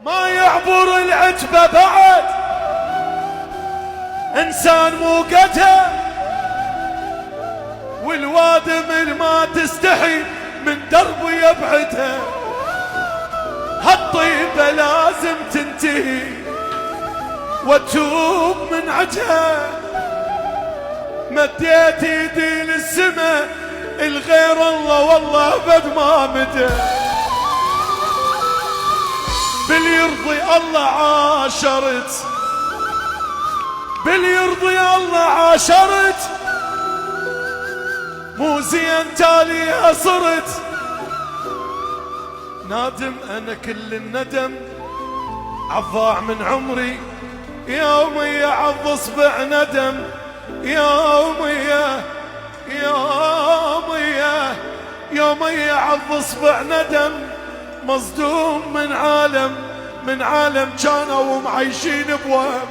ما يعبر العتبة بعد انسان مو قدها، والوادم ما تستحي من درب يبعدها. هالطيبة لازم تنتهي وتوب من عجها. مديت ايدي للسما الغير الله والله بد ما مدى. باليرضي الله عاشرت، باليرضي الله عاشرت، مو زين تاليها صرت. نادم انا كل الندم عالضاع من عمري، يومي عض اصبع ندم، يومي عض اصبع ندم. مصدوم من عالم كانوا معيشين بوهم.